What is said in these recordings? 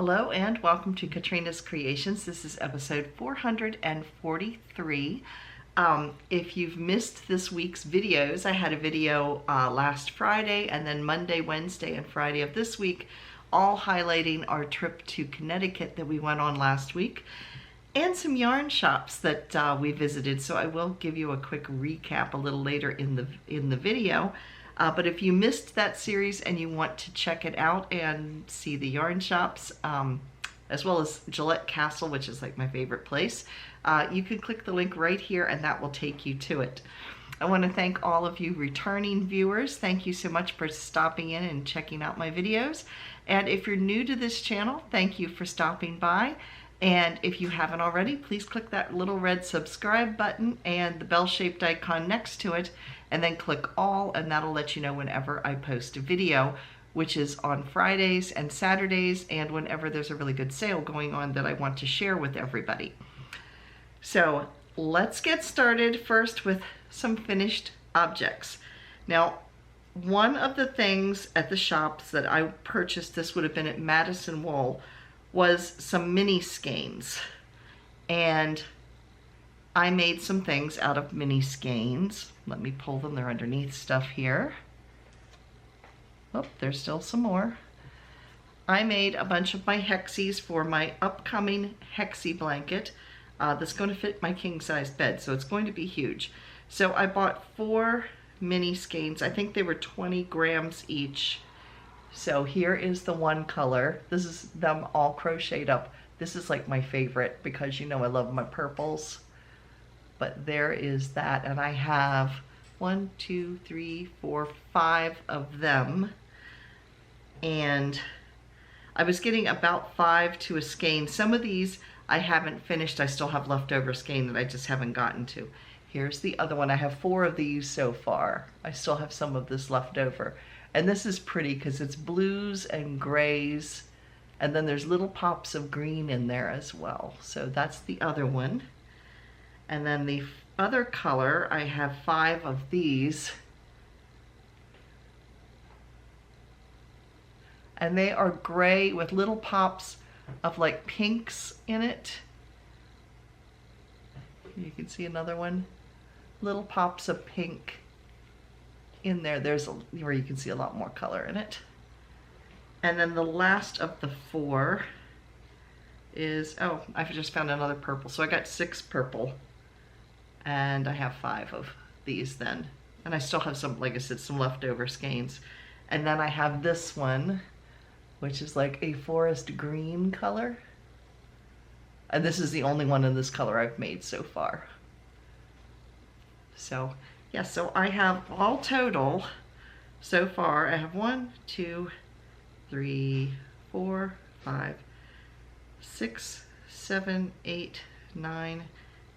Hello and welcome to Katrinas Creations. This is episode 443. If you've missed this week's videos, I had a video last Friday and then Monday, Wednesday, and Friday of this week, all highlighting our trip to Connecticut that we went on last week and some yarn shops that we visited. So I will give you a quick recap a little later in the video. But if you missed that series and you want to check it out and see the yarn shops, as well as Gillette Castle, which is like my favorite place, you can click the link right here and that will take you to it. I want to thank all of you returning viewers. Thank you so much for stopping in and checking out my videos. And if you're new to this channel, thank you for stopping by. And if you haven't already, please click that little red subscribe button and the bell-shaped icon next to it, and then click all, and that'll let you know whenever I post a video, which is on Fridays and Saturdays, and whenever there's a really good sale going on that I want to share with everybody. So let's get started first with some finished objects. Now, one of the things at the shops that I purchased, this would have been at Madison Wool, was some mini skeins, and I made some things out of mini skeins. Let me pull them, they're underneath stuff here. Oh, there's still some more. I made a bunch of my Hexies for my upcoming Hexie blanket that's going to fit my king-size bed, so it's going to be huge. So I bought 4 mini skeins. I think they were 20 grams each. So here is the one color. This is them all crocheted up. This is like my favorite because you know I love my purples. But there is that, and I have 1, 2, 3, 4, 5 of them. And I was getting about 5 to a skein. Some of these I haven't finished. I still have leftover skein that I just haven't gotten to. Here's the other one. I have 4 of these so far. I still have some of this left over. And this is pretty because it's blues and grays, and then there's little pops of green in there as well. So that's the other one. And then the other color, I have 5 of these. And they are gray with little pops of like pinks in it. You can see another one. Little pops of pink in there. There's where you can see a lot more color in it. And then the last of the 4 is, oh, I just found another purple. So I got 6 purple. And I have 5 of these then. And I still have some, like I said, some leftover skeins. And then I have this one, which is like a forest green color. And this is the only one in this color I've made so far. So, yeah, so I have all total so far, I have 1, 2, 3, 4, 5, 6, 7, 8, 9,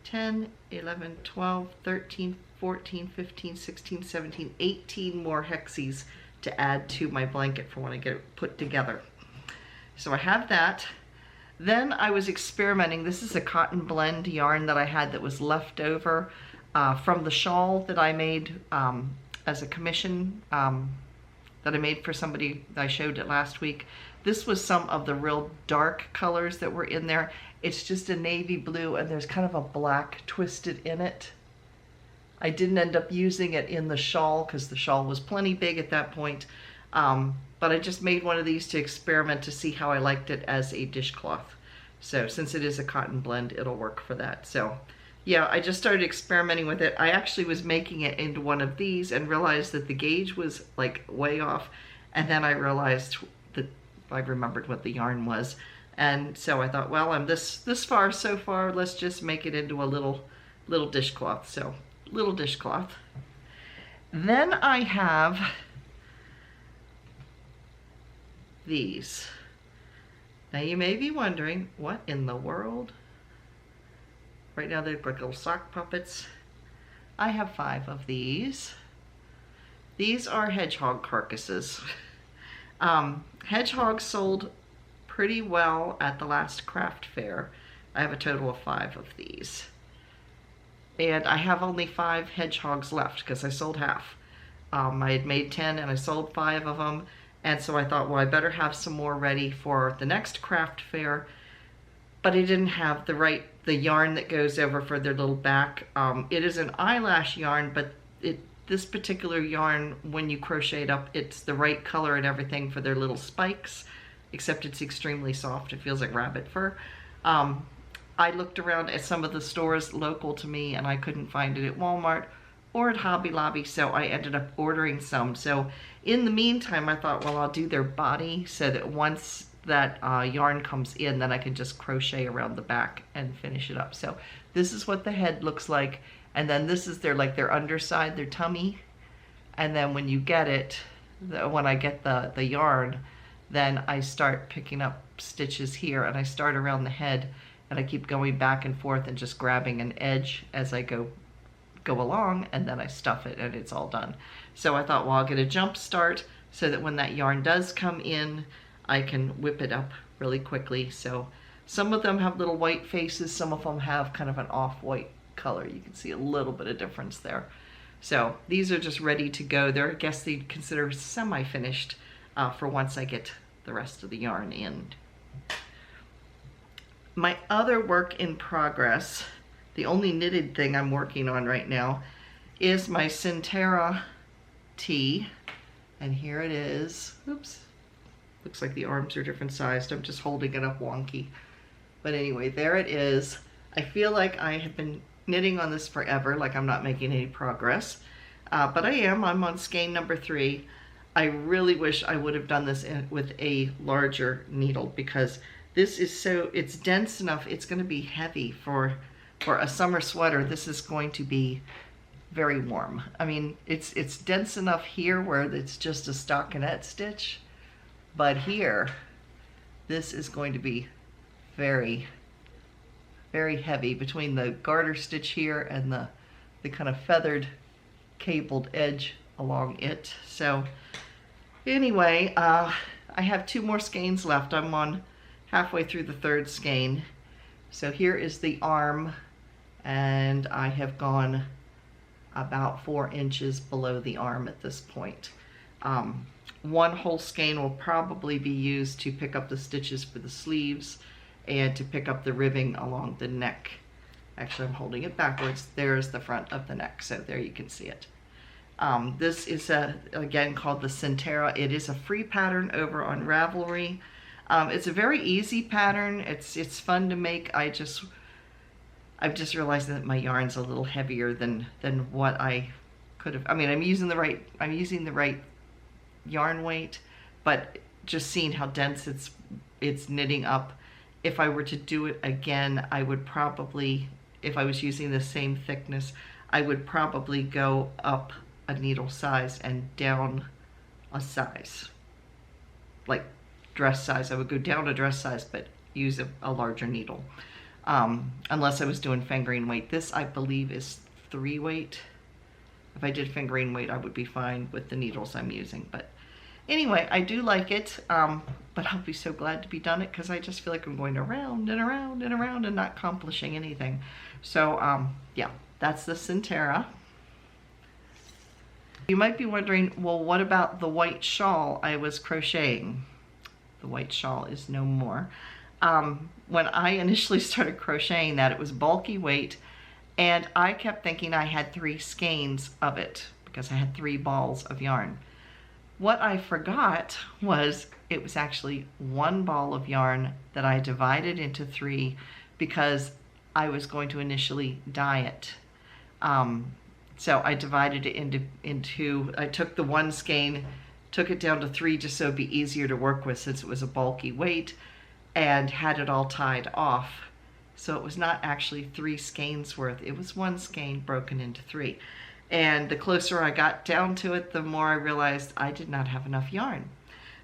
10, 11, 12, 13, 14, 15, 16, 17, 18 more Hexies to add to my blanket for when I get it put together. So I have that. Then I was experimenting. This is a cotton blend yarn that I had that was left over from the shawl that I made as a commission that I made for somebody. I showed it last week. This was some of the real dark colors that were in there. It's just a navy blue and there's kind of a black twisted in it. I didn't end up using it in the shawl because the shawl was plenty big at that point. But I just made one of these to experiment to see how I liked it as a dishcloth. So since it is a cotton blend, it'll work for that. So yeah, I just started experimenting with it. I actually was making it into one of these and realized that the gauge was like way off. And then I realized that I remembered what the yarn was. And so I thought, well, I'm this far so far, let's just make it into a little dishcloth. So little dishcloth. Then I have these. Now you may be wondering, what in the world? Right now they look like little sock puppets. I have 5 of these. These are Hedgehog carcasses. Hedgehog sold pretty well at the last craft fair. I have a total of 5 of these. And I have only 5 hedgehogs left because I sold half. I had made 10 and I sold 5 of them. And so I thought, well, I better have some more ready for the next craft fair. But I didn't have the yarn that goes over for their little back. It is an eyelash yarn, but this particular yarn, when you crochet it up, it's the right color and everything for their little spikes, except it's extremely soft. It feels like rabbit fur. I looked around at some of the stores local to me and I couldn't find it at Walmart or at Hobby Lobby, so I ended up ordering some. So in the meantime, I thought, well, I'll do their body so that once that yarn comes in, then I can just crochet around the back and finish it up. So this is what the head looks like, and then this is their underside, their tummy. And then when you get it, when I get the yarn, then I start picking up stitches here, and I start around the head, and I keep going back and forth and just grabbing an edge as I go along, and then I stuff it and it's all done. So I thought, well, I'll get a jump start so that when that yarn does come in, I can whip it up really quickly. So some of them have little white faces, some of them have kind of an off-white color. You can see a little bit of difference there. So these are just ready to go. They're, I guess they'd consider semi-finished for once I get the rest of the yarn in. My other work in progress, the only knitted thing I'm working on right now, is my Centera tee. And here it is. Oops. Looks like the arms are different sized. I'm just holding it up wonky. But anyway, there it is. I feel like I have been knitting on this forever, like I'm not making any progress. But I am. I'm on skein number 3. I really wish I would have done this with a larger needle, because this is it's dense enough. It's going to be heavy for a summer sweater. This is going to be very warm. I mean, it's dense enough here where it's just a stockinette stitch, but here, this is going to be very, very heavy between the garter stitch here and the kind of feathered cabled edge along it. So anyway, I have 2 more skeins left. I'm on halfway through the 3rd skein. So here is the arm, and I have gone about 4 inches below the arm at this point. 1 whole skein will probably be used to pick up the stitches for the sleeves and to pick up the ribbing along the neck. Actually, I'm holding it backwards. There's the front of the neck, so there you can see it. This is again called the Centera. It is a free pattern over on Ravelry. It's a very easy pattern. It's fun to make. I've just realized that my yarn's a little heavier than what I could have. I mean, I'm using the right yarn weight, but just seeing how dense it's knitting up. If I were to do it again, I would probably, if I was using the same thickness, I would probably go up a needle size and down a size, like dress size. I would go down a dress size, but use a larger needle, unless I was doing fingering weight. This, I believe, is 3 weight. If I did fingering weight, I would be fine with the needles I'm using. But anyway, I do like it, but I'll be so glad to be done it, because I just feel like I'm going around and around and around and not accomplishing anything. So yeah, that's the Centera. You might be wondering, well, what about the white shawl I was crocheting? The white shawl is no more. When I initially started crocheting that, it was bulky weight, and I kept thinking I had 3 skeins of it because I had 3 balls of yarn. What I forgot was it was actually 1 ball of yarn that I divided into 3 because I was going to initially dye it. So I divided it into I took the 1 skein, took it down to 3 just so it'd be easier to work with since it was a bulky weight, and had it all tied off. So it was not actually 3 skeins worth, it was 1 skein broken into 3. And the closer I got down to it, the more I realized I did not have enough yarn.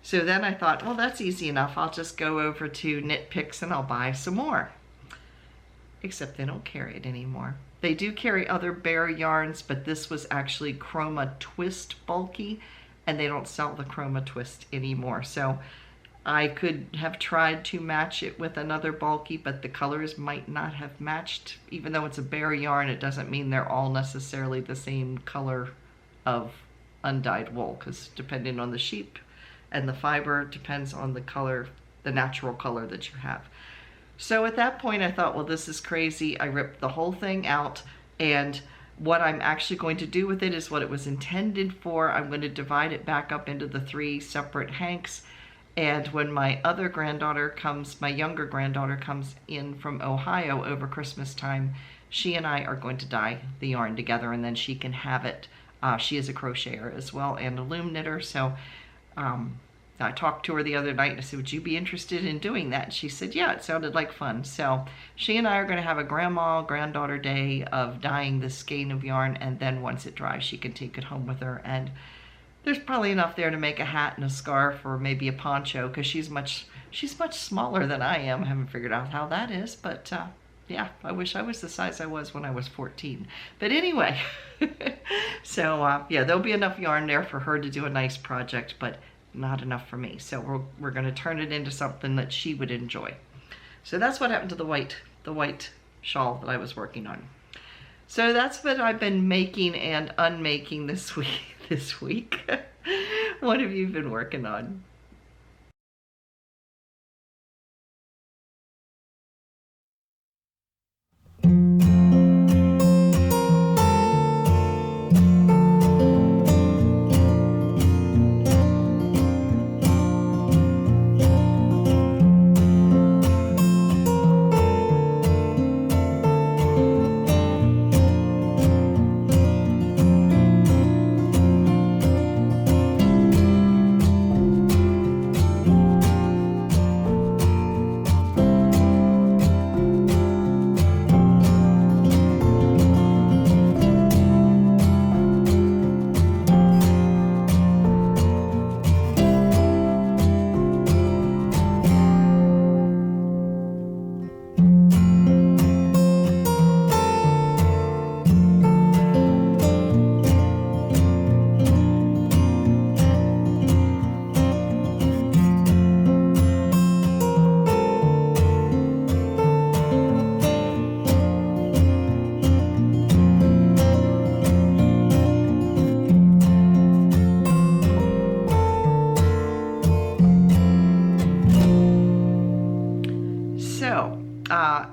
So then I thought, well, that's easy enough. I'll just go over to Knit Picks and I'll buy some more. Except they don't carry it anymore. They do carry other bare yarns, but this was actually Chroma Twist bulky, and they don't sell the Chroma Twist anymore. So I could have tried to match it with another bulky, but the colors might not have matched. Even though it's a bare yarn, it doesn't mean they're all necessarily the same color of undyed wool, because depending on the sheep, and the fiber depends on the color, the natural color that you have. So at that point I thought, well, this is crazy. I ripped the whole thing out, and what I'm actually going to do with it is what it was intended for. I'm going to divide it back up into the 3 separate hanks, and when my other granddaughter comes, my younger granddaughter comes in from Ohio over Christmas time, she and I are going to dye the yarn together, and then she can have it. She is a crocheter as well and a loom knitter, so I talked to her the other night and I said, would you be interested in doing that? And she said, yeah, it sounded like fun. So she and I are going to have a granddaughter day of dyeing this skein of yarn, and then once it dries, she can take it home with her. And there's probably enough there to make a hat and a scarf or maybe a poncho, because she's much smaller than I am. I haven't figured out how that is, but yeah, I wish I was the size I was when I was 14. But anyway, so yeah, there'll be enough yarn there for her to do a nice project, but not enough for me. So we're going to turn it into something that she would enjoy. So that's what happened to the white shawl that I was working on. So that's what I've been making and unmaking this week. What have you been working on?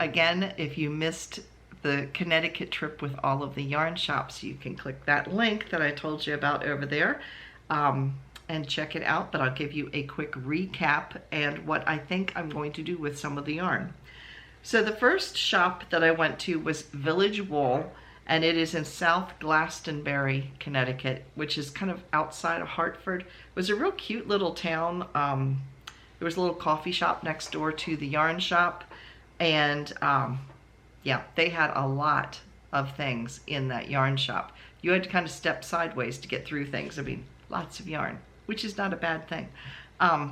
Again, if you missed the Connecticut trip with all of the yarn shops, you can click that link that I told you about over there and check it out. But I'll give you a quick recap and what I think I'm going to do with some of the yarn. So the first shop that I went to was Village Wool, and it is in South Glastonbury, Connecticut, which is kind of outside of Hartford. It was a real cute little town. There was a little coffee shop next door to the yarn shop. And yeah, they had a lot of things in that yarn shop. You had to kind of step sideways to get through things. I mean, lots of yarn, which is not a bad thing.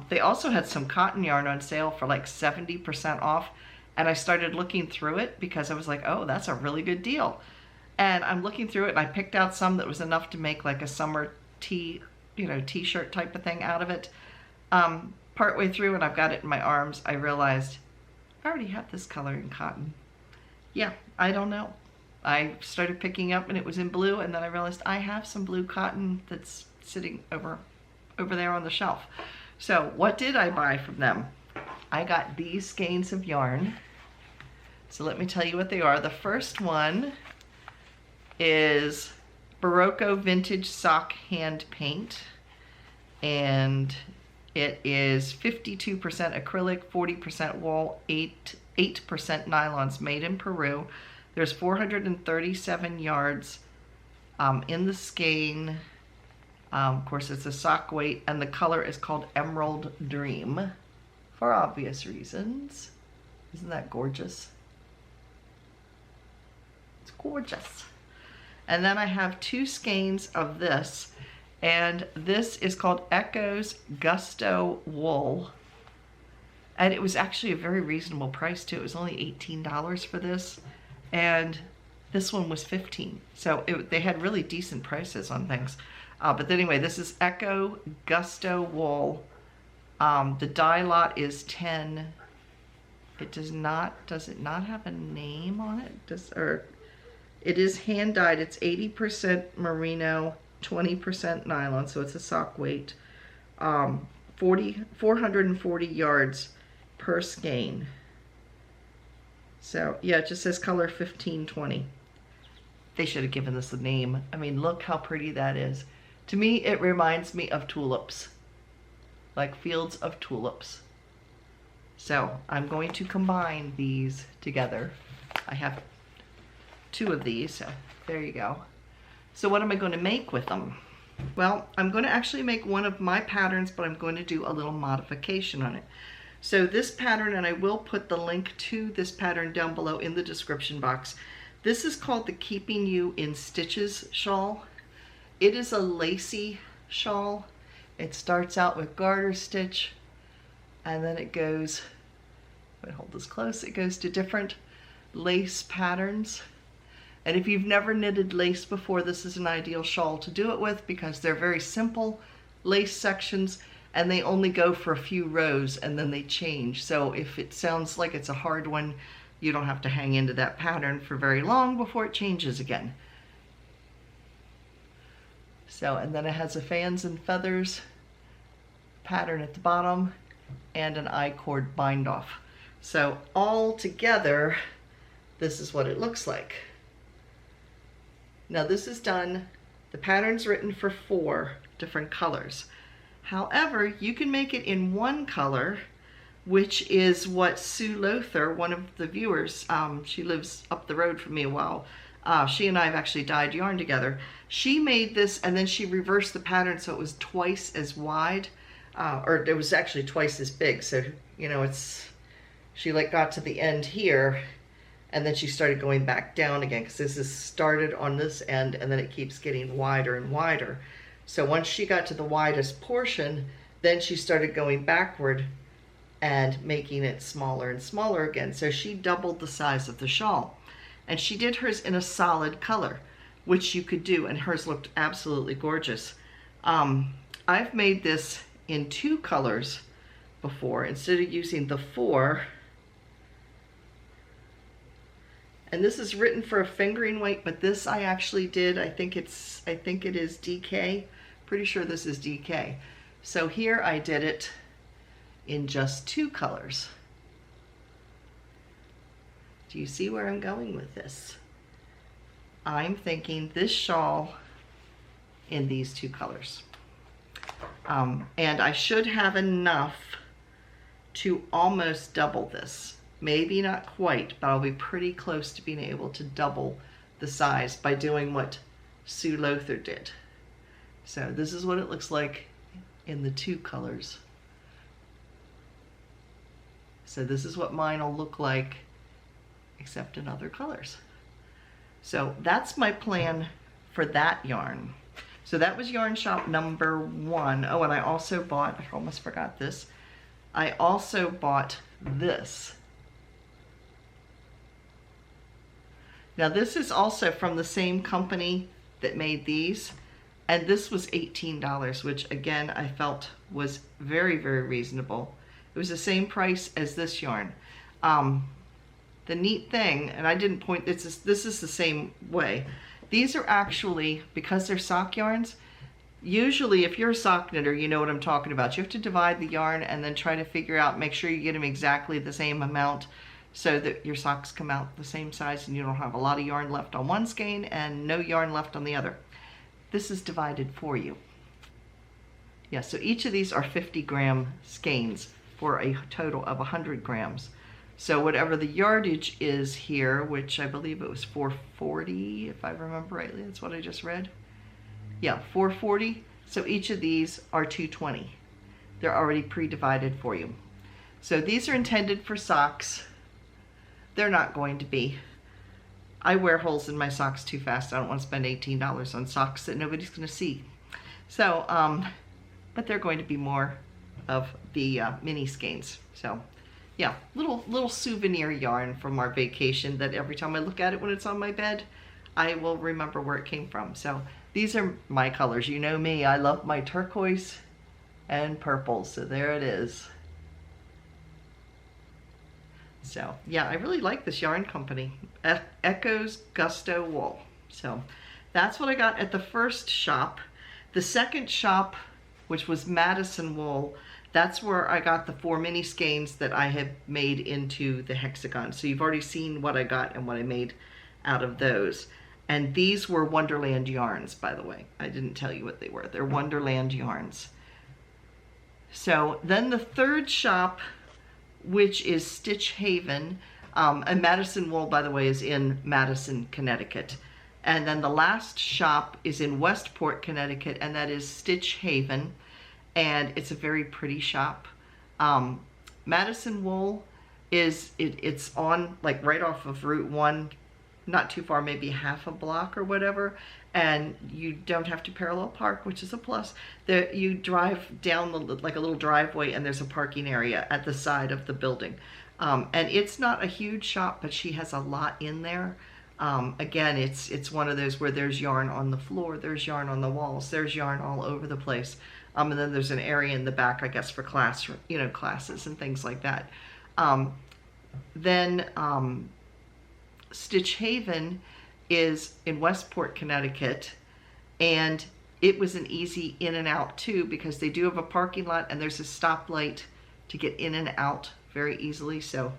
They also had some cotton yarn on sale for like 70% off. And I started looking through it because I was like, oh, that's a really good deal. And I'm looking through it and I picked out some that was enough to make like a summer t-shirt type of thing out of it. Partway through, and I've got it in my arms, I realized I already have this color in cotton. Yeah, I don't know. I started picking up and it was in blue, and then I realized I have some blue cotton that's sitting over there on the shelf. So what did I buy from them? I got these skeins of yarn. So let me tell you what they are. The first one is Barocco Vintage Sock Hand Paint, and it is 52% acrylic, 40% wool, 8% nylons, made in Peru. There's 437 yards in the skein. Of course, it's a sock weight, and the color is called Emerald Dream, for obvious reasons. Isn't that gorgeous? It's gorgeous. And then I have 2 skeins of this. And this is called Echo's Gusto Wool. And it was actually a very reasonable price too. It was only $18 for this. And this one was $15. So they had really decent prices on things. But anyway, this is Echo Gusto Wool. The dye lot is 10. It does it not have a name on it? It is hand dyed. It's 80% merino, 20% nylon, so it's a sock weight. 440 yards per skein. So yeah, it just says color 1520. They should have given this a name. I mean, look how pretty that is. To me, it reminds me of tulips, like fields of tulips. So I'm going to combine these together. I have 2 of these, so there you go. So what am I going to make with them? Well, I'm going to actually make one of my patterns, but I'm going to do a little modification on it. So this pattern, and I will put the link to this pattern down below in the description box. This is called the Keeping You in Stitches shawl. It is a lacy shawl. It starts out with garter stitch, and then it goes, if I hold this close, it goes to different lace patterns. And if you've never knitted lace before, this is an ideal shawl to do it with because they're very simple lace sections and they only go for a few rows and then they change. So if it sounds like it's a hard one, you don't have to hang into that pattern for very long before it changes again. So, and then it has a fans and feathers pattern at the bottom and an I-cord bind off. So all together, this is what it looks like. Now this is done, the pattern's written for 4 different colors. However, you can make it in one color, which is what Sue Lothar, one of the viewers, she lives up the road from me a while. She and I have actually dyed yarn together. She made this and then she reversed the pattern so it was twice as wide, or it was actually twice as big. So, you know, she like got to the end here and then she started going back down again because this is started on this end and then it keeps getting wider and wider. So once she got to the widest portion, then she started going backward and making it smaller and smaller again. So she doubled the size of the shawl. And she did hers in a solid color, which you could do, and hers looked absolutely gorgeous. I've made this in 2 colors before instead of using the 4. And this is written for a fingering weight, but this I actually did, I think it is DK. Pretty sure this is DK. So here I did it in just 2 colors. Do you see where I'm going with this? I'm thinking this shawl in these 2 colors. And I should have enough to almost double this. Maybe not quite, but I'll be pretty close to being able to double the size by doing what Sue Lothar did. So this is what it looks like in the 2 colors. So this is what mine will look like except in other colors. So that's my plan for that yarn. So that was yarn shop number 1. Oh, and I also bought, I almost forgot this, I also bought this. Now this is also from the same company that made these, and this was $18, which again I felt was very, very reasonable. It was the same price as this yarn. The neat thing, and I didn't point, this is the same way. These are actually, because they're sock yarns, usually if you're a sock knitter, you know what I'm talking about. You have to divide the yarn and then try to figure out, make sure you get them exactly the same amount so that your socks come out the same size and you don't have a lot of yarn left on one skein and no yarn left on the other. This is divided for you. Yeah, so each of these are 50-gram skeins for a total of 100 grams. So whatever the yardage is here, which I believe it was 440, if I remember rightly, that's what I just read. Yeah, 440. So each of these are 220. They're already pre-divided for you. So these are intended for socks. They're not going to be. I wear holes in my socks too fast. I don't want to spend $18 on socks that nobody's going to see. So, but they're going to be more of the mini skeins. So yeah, little souvenir yarn from our vacation that every time I look at it when it's on my bed, I will remember where it came from. So these are my colors. You know me, I love my turquoise and purple. So there it is. So yeah, I really like this yarn company, Echoes Gusto Wool. So that's what I got at the first shop. The second shop, which was Madison Wool, that's where I got the 4 mini skeins that I have made into the hexagon. So you've already seen what I got and what I made out of those. And these were Wonderland yarns, by the way. I didn't tell you what they were. They're Wonderland yarns. So then the third shop, which is Stitch Haven, and Madison Wool, by the way, is in Madison, Connecticut. And then the last shop is in Westport, Connecticut, and that is Stitch Haven. And it's a very pretty shop. Madison Wool it's on like right off of Route 1, not too far, maybe half a block or whatever. And you don't have to parallel park, which is a plus. There, you drive down like a little driveway, and there's a parking area at the side of the building. And it's not a huge shop, but she has a lot in there. Again, it's one of those where there's yarn on the floor, there's yarn on the walls, there's yarn all over the place. And then there's an area in the back, I guess, for classes and things like that. Stitch Haven is in Westport, Connecticut, and it was an easy in and out too, because they do have a parking lot and there's a stoplight to get in and out very easily. So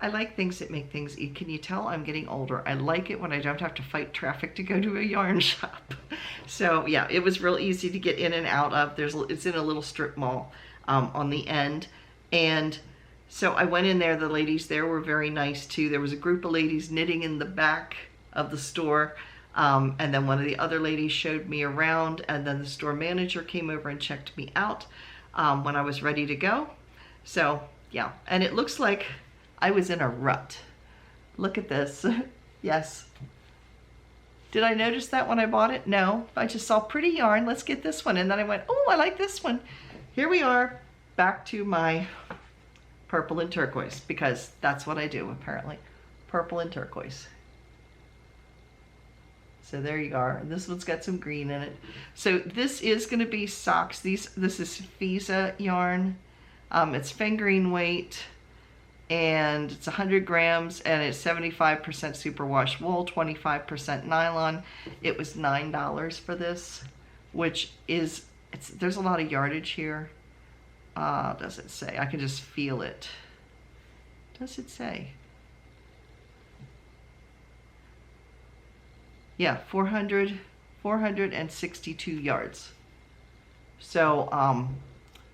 I like things that make things easy. Can you tell I'm getting older? I like it when I don't have to fight traffic to go to a yarn shop. So yeah, it was real easy to get in and out of. It's in a little strip mall on the end. And so I went in there. The ladies there were very nice too. There was a group of ladies knitting in the back of the store. And then one of the other ladies showed me around, and then the store manager came over and checked me out when I was ready to go. So yeah, and it looks like I was in a rut. Look at this. Yes. Did I notice that when I bought it? No, I just saw pretty yarn. Let's get this one. And then I went, oh, I like this one. Here we are, back to my purple and turquoise, because that's what I do apparently. Purple and turquoise. So there you are. This one's got some green in it. So this is going to be socks. This is Fisa yarn. It's fingering weight, and it's 100 grams, and it's 75% superwash wool, 25% nylon. It was $9 for this, which is, there's a lot of yardage here. Does it say? I can just feel it. Does it say? Yeah, 462 yards. So,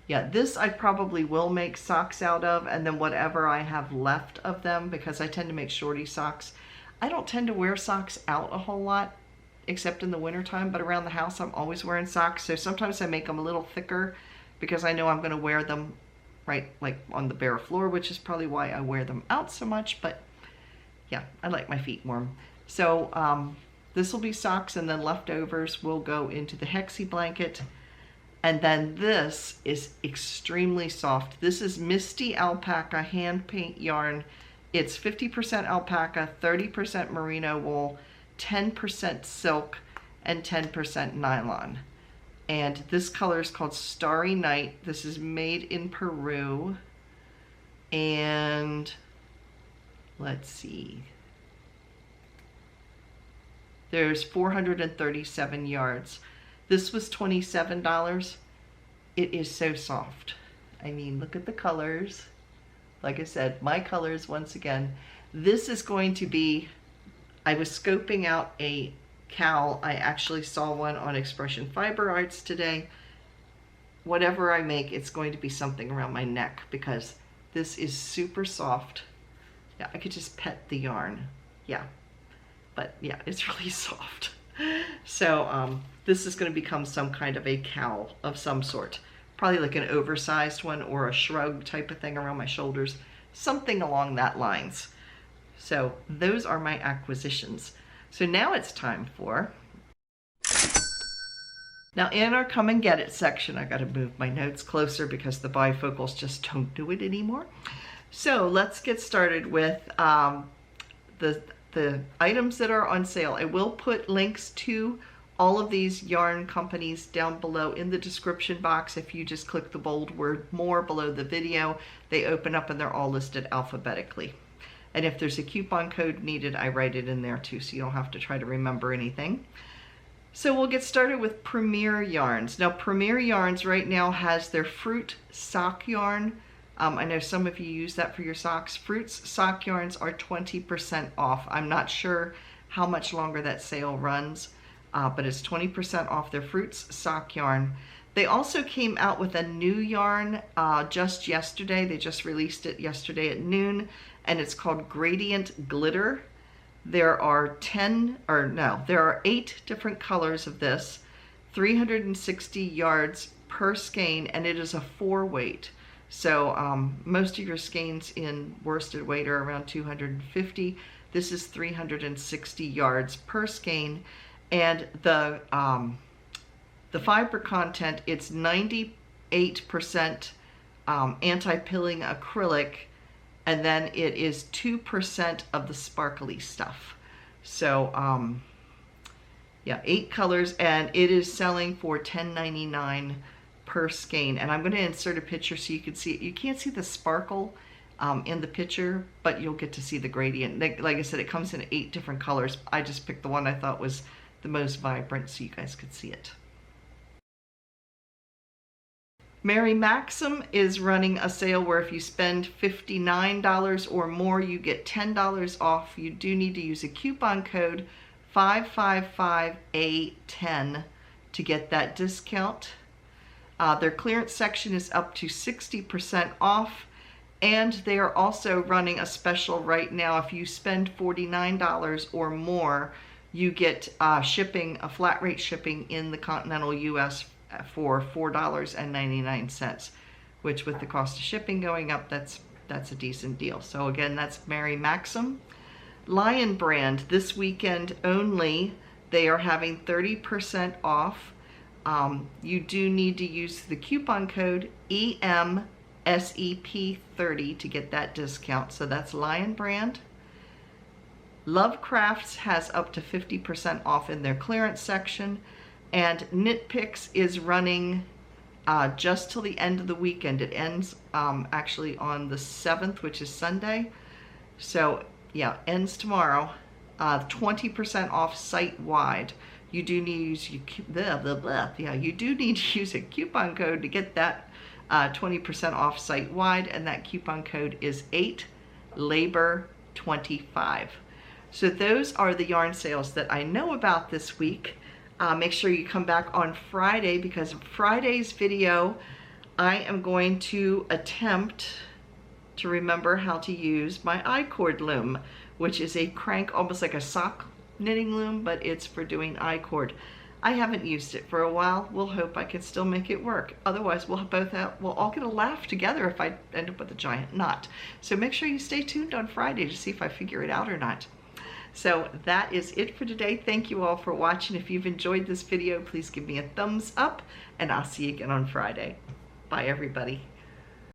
yeah, this I probably will make socks out of, and then whatever I have left of them, because I tend to make shorty socks. I don't tend to wear socks out a whole lot, except in the wintertime, but around the house I'm always wearing socks. So sometimes I make them a little thicker because I know I'm going to wear them right like on the bare floor, which is probably why I wear them out so much. But yeah, I like my feet warm. So this will be socks, and then leftovers will go into the Hexie blanket. And then this is extremely soft. This is Misty Alpaca hand paint yarn. It's 50% alpaca, 30% merino wool, 10% silk, and 10% nylon. And this color is called Starry Night. This is made in Peru. And let's see. There's 437 yards. This was $27. It is so soft. I mean, look at the colors. Like I said, my colors once again. This is going to be, I was scoping out a cowl. I actually saw one on Expression Fiber Arts today. Whatever I make, it's going to be something around my neck, because this is super soft. Yeah, I could just pet the yarn. Yeah, but yeah, it's really soft. So this is going to become some kind of a cowl of some sort. Probably like an oversized one or a shrug type of thing around my shoulders. Something along that lines. So those are my acquisitions. So now it's time for... Now in our Come and Get It section, I got to move my notes closer because the bifocals just don't do it anymore. So let's get started with the items that are on sale. I will put links to all of these yarn companies down below in the description box. If you just click the bold word more below the video, they open up and they're all listed alphabetically. And if there's a coupon code needed, I write it in there too, so you don't have to try to remember anything. So we'll get started with Premier Yarns. Now Premier Yarns right now has their fruit sock yarn. I know some of you use that for your socks. Fruits sock yarns are 20% off. I'm not sure how much longer that sale runs, but it's 20% off their fruits sock yarn. They also came out with a new yarn just yesterday. They just released it yesterday at noon, and it's called Gradient Glitter. There are 8 different colors of this, 360 yards per skein, and it is a 4-weight. So most of your skeins in worsted weight are around 250. This is 360 yards per skein, and the fiber content, it's 98% anti-pilling acrylic, and then it is 2% of the sparkly stuff. So yeah, 8 colors, and it is selling for $10.99 per skein. And I'm going to insert a picture so you can see it. You can't see the sparkle in the picture, but you'll get to see the gradient. Like I said, it comes in 8 different colors. I just picked the one I thought was the most vibrant so you guys could see it. Mary Maxim is running a sale where if you spend $59 or more, you get $10 off. You do need to use a coupon code 555A10 to get that discount. Their clearance section is up to 60% off, and they are also running a special right now. If you spend $49 or more, you get shipping, a flat rate shipping in the continental US for $4.99, which with the cost of shipping going up, that's a decent deal. So again, that's Mary Maxim. Lion Brand, this weekend only, they are having 30% off. You do need to use the coupon code EMSEP30 to get that discount. So that's Lion Brand. Lovecrafts has up to 50% off in their clearance section. And Knit Picks is running just till the end of the weekend. It ends actually on the 7th, which is Sunday. So yeah, ends tomorrow. 20% off site-wide. You do need to use a coupon code to get that 20% off site-wide, and that coupon code is 8LABOR25. So those are the yarn sales that I know about this week. Make sure you come back on Friday, because Friday's video, I am going to attempt to remember how to use my I-cord loom, which is a crank, almost like a sock knitting loom, but it's for doing I-cord. I haven't used it for a while. We'll hope I can still make it work. Otherwise, we'll all get a laugh together if I end up with a giant knot. So make sure you stay tuned on Friday to see if I figure it out or not. So that is it for today. Thank you all for watching. If you've enjoyed this video, please give me a thumbs up, and I'll see you again on Friday. Bye, everybody.